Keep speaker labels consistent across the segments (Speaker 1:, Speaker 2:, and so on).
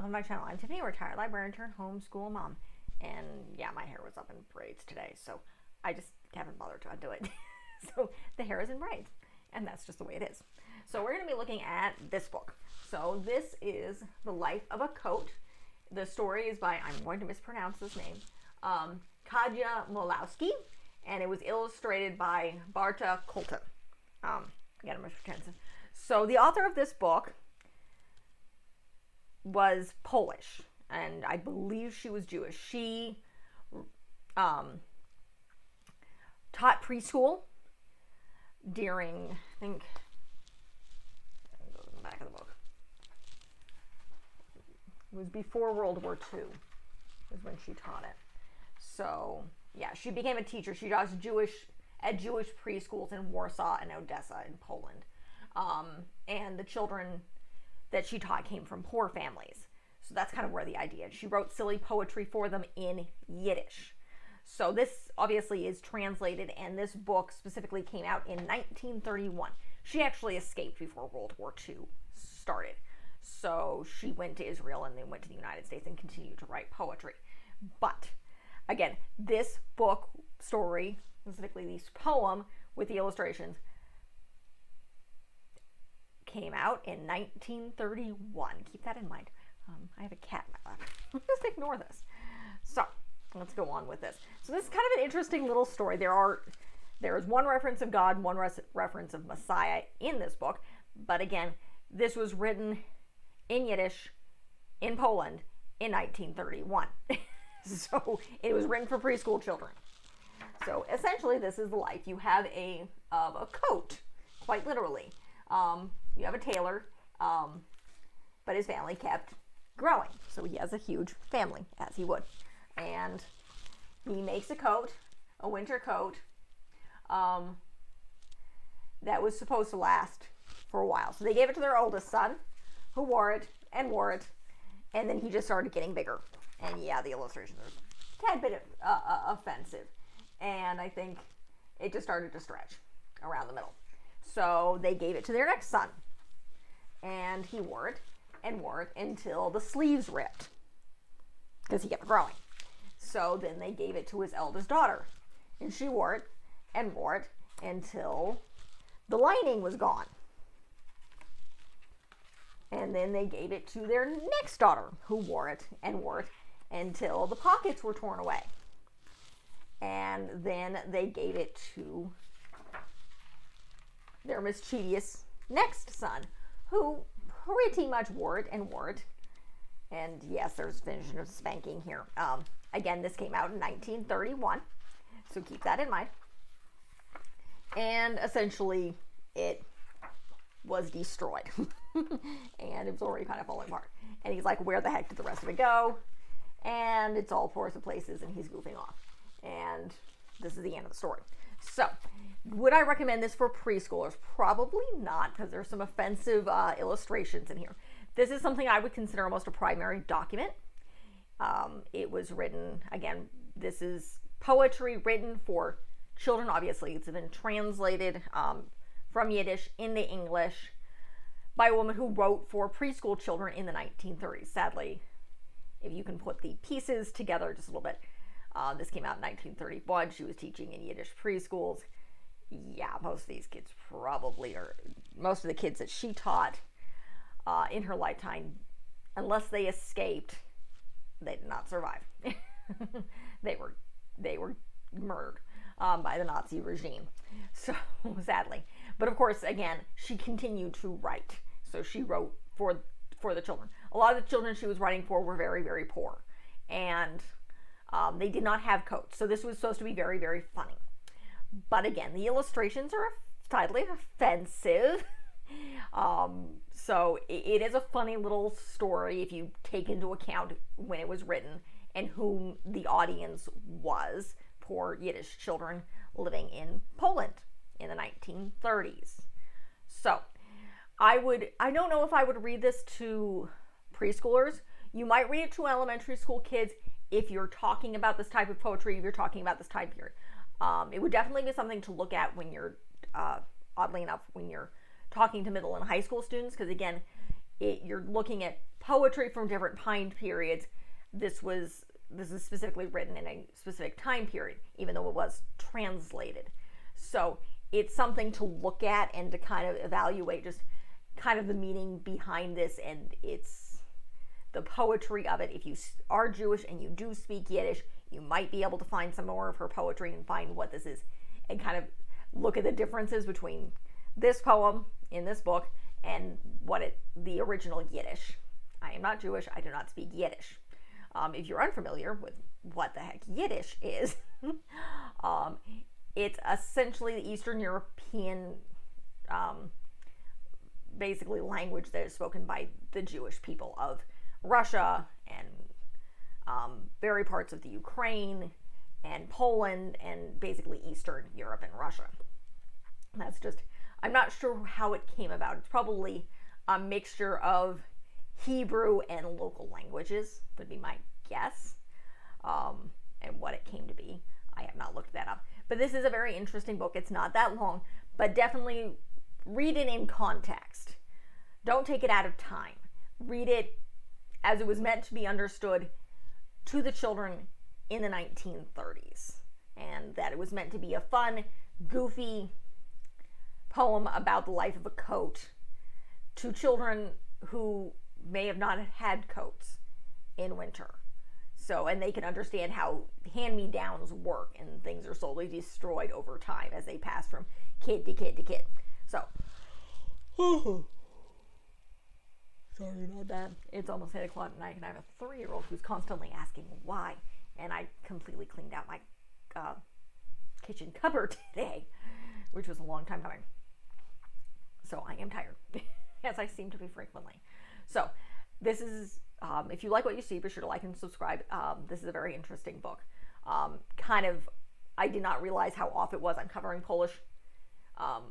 Speaker 1: welcome to my channel. I'm Tiffany, retired librarian turned homeschool mom. And yeah, my hair was up in braids today, so I just haven't bothered to undo it. So the hair is in braids, and that's just the way it is. So we're going to be looking at this book. So this is The Life of a Coat. The story is by, I'm going to mispronounce this name, Kadya Molodowsky, and it was illustrated by Batia Kolton. Again, I'm mispronouncing. So the author of this book was Polish, and I believe she was Jewish. She taught preschool during, I think, go to the back of the book. It was before World War II is when she taught it. So yeah, she became a teacher. She taught Jewish preschools in Warsaw and Odessa in Poland. And the children that she taught came from poor families. So that's kind of where the idea is. She wrote silly poetry for them in Yiddish. So this obviously is translated, and this book specifically came out in 1931. She actually escaped before World War II started. So she went to Israel and then went to the United States and continued to write poetry. But again, this book story, specifically this poem with the illustrations, came out in 1931. Keep that in mind. I have a cat in my lap. Just ignore this. So let's go on with this. So this is kind of an interesting little story. There is one reference of God, one reference of Messiah in this book. But again, this was written in Yiddish in Poland in 1931. So it was written for preschool children. So essentially, this is the life. You have a coat, quite literally. You have a tailor, but his family kept growing. So he has a huge family, as he would. And he makes a coat, a winter coat, that was supposed to last for a while. So they gave it to their oldest son, who wore it, and then he just started getting bigger. And yeah, the illustrations are a tad bit offensive. And I think it just started to stretch around the middle. So they gave it to their next son. And he wore it until the sleeves ripped, because he kept growing. So then they gave it to his eldest daughter. And she wore it until the lining was gone. And then they gave it to their next daughter, who wore it until the pockets were torn away. And then they gave it to their mischievous next son, who pretty much wore it. And yes, there's vision of spanking here. Again, this came out in 1931, so keep that in mind. And essentially, it was destroyed. And it was already kind of falling apart. And he's like, where the heck did the rest of it go? And it's all sorts of places, and he's goofing off. And this is the end of the story. So, would I recommend this for preschoolers? Probably not, because there's some offensive illustrations in here. This is something I would consider almost a primary document. It was written, again, this is poetry written for children. Obviously, it's been translated from Yiddish into English by a woman who wrote for preschool children in the 1930s. Sadly, if you can put the pieces together just a little bit, this came out in 1931. She was teaching in Yiddish preschools. Yeah, most of these kids most of the kids that she taught in her lifetime, unless they escaped, they did not survive. They were murdered by the Nazi regime. So sadly, but of course, again, she continued to write. So she wrote for the children. A lot of the children she was writing for were very, very poor, and they did not have coats. So this was supposed to be very, very funny. But again, the illustrations are slightly offensive. So it is a funny little story if you take into account when it was written and whom the audience was. Poor Yiddish children living in Poland in the 1930s. So I don't know if I would read this to preschoolers. You might read it to elementary school kids if you're talking about this type of poetry, if you're talking about this time period. It would definitely be something to look at when you're, oddly enough, when you're talking to middle and high school students, because again, you're looking at poetry from different time periods. This is specifically written in a specific time period, even though it was translated. So it's something to look at and to kind of evaluate just kind of the meaning behind this, and it's the poetry of it. If you are Jewish and you do speak Yiddish, you might be able to find some more of her poetry and find what this is, and kind of look at the differences between this poem in this book and the original Yiddish. I am not Jewish. I do not speak Yiddish. If you're unfamiliar with what the heck Yiddish is, it's essentially the Eastern European, basically language that is spoken by the Jewish people of Russia and very parts of the Ukraine and Poland and basically Eastern Europe and Russia. That's just, I'm not sure how it came about. It's probably a mixture of Hebrew and local languages, would be my guess, and what it came to be. I have not looked that up. But this is a very interesting book. It's not that long, but definitely read it in context. Don't take it out of time. Read it as it was meant to be understood to the children in the 1930s, and that it was meant to be a fun, goofy poem about the life of a coat to children who may have not had coats in winter. So, and they can understand how hand-me-downs work, and things are slowly destroyed over time as they pass from kid to kid to kid. So, sorry about that. It's almost 8 o'clock at night, and I have a 3-year-old who's constantly asking why. And I completely cleaned out my kitchen cupboard today, which was a long time coming. So I am tired, as I seem to be frequently. So this is, if you like what you see, be sure to like and subscribe. This is a very interesting book. I did not realize how off it was. I'm covering Polish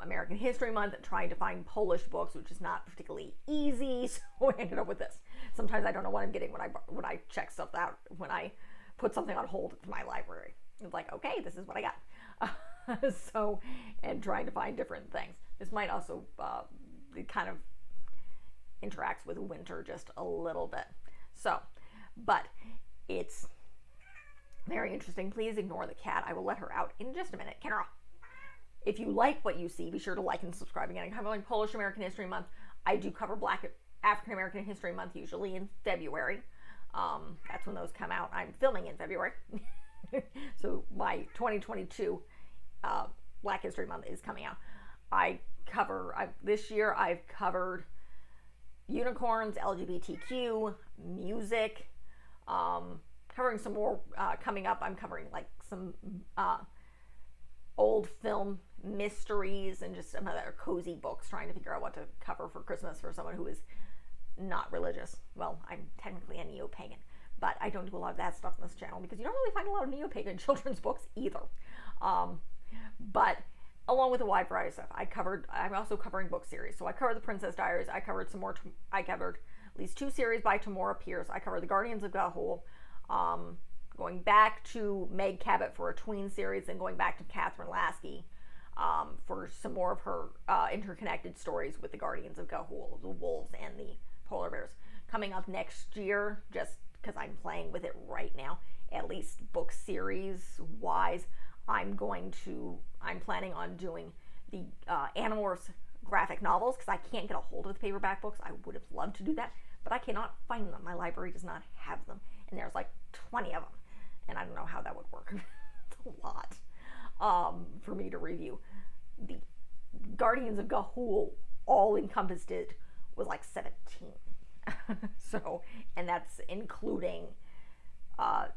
Speaker 1: American History Month, trying to find Polish books, which is not particularly easy. So I ended up with this. Sometimes I don't know what I'm getting when I check stuff out, when I put something on hold at my library. It's like, okay, this is what I got. So, and trying to find different things. This might also, it kind of interacts with winter just a little bit. So, but it's very interesting. Please ignore the cat. I will let her out in just a minute. Kendra, if you like what you see, be sure to like and subscribe. Again, I'm covering Polish American History Month. I do cover Black African American History Month usually in February. That's when those come out. I'm filming in February. So my 2022 Black History Month is coming out. This year I've covered unicorns, LGBTQ, music, covering some more coming up. I'm covering like some old film mysteries and just some other cozy books, trying to figure out what to cover for Christmas for someone who is not religious. Well, I'm technically a neo-pagan, but I don't do a lot of that stuff on this channel because you don't really find a lot of neo-pagan children's books either. But along with a wide variety of stuff, I'm also covering book series. So I covered the Princess Diaries. I covered at least 2 series by Tamora Pierce. I covered the Guardians of Ga'Hoole, going back to Meg Cabot for a tween series, and going back to Catherine Lasky for some more of her interconnected stories with the Guardians of Ga'Hoole, the wolves and the polar bears. Coming up next year, just because I'm playing with it right now, at least book series wise, I'm planning on doing the Animorphs graphic novels, because I can't get a hold of the paperback books. I would have loved to do that, but I cannot find them. My library does not have them, and there's like 20 of them, and I don't know how that would work. It's a lot for me to review. The Guardians of Ga'Hoole, all encompassed it was like 17. So, and that's including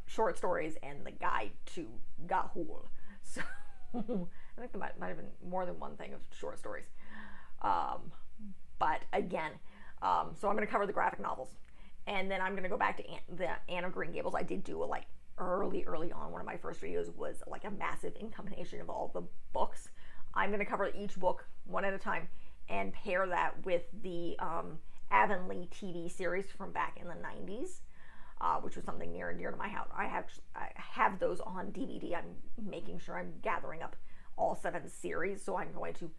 Speaker 1: short stories and the guide to Ga'Hoole. So I think there might have been more than one thing of short stories. But again, so I'm going to cover the graphic novels, and then I'm going to go back to the Anne of Green Gables. I did do a early on. One of my first videos was like a massive incompilation of all the books. I'm going to cover each book one at a time and pair that with the Avonlea TV series from back in the 90s, which was something near and dear to my heart. I have those on DVD. I'm making sure I'm gathering up all 7 series, so I'm going to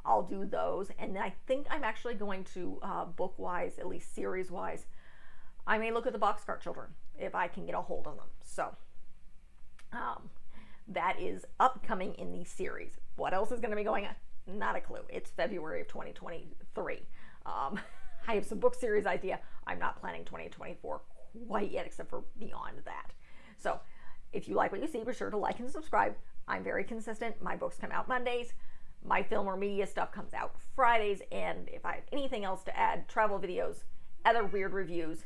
Speaker 1: I'll do those. And then I think I'm actually going to, book-wise, at least series-wise, I may look at the Boxcar Children if I can get a hold of them. So that is upcoming in the series. What else is going to be going on? Not a clue. It's February of 2023. I have some book series idea. I'm not planning 2024 quite yet, except for beyond that. So if you like what you see, be sure to like and subscribe. I'm very consistent. My books come out Mondays. My film or media stuff comes out Fridays. And if I have anything else to add, travel videos, other weird reviews,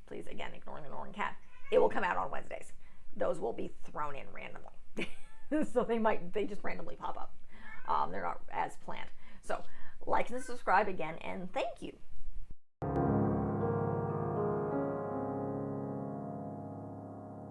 Speaker 1: please, again, ignoring the Northern Cat, it will come out on Wednesdays. Those will be thrown in randomly. So they just randomly pop up. They're not as planned. So like and subscribe again, and thank you.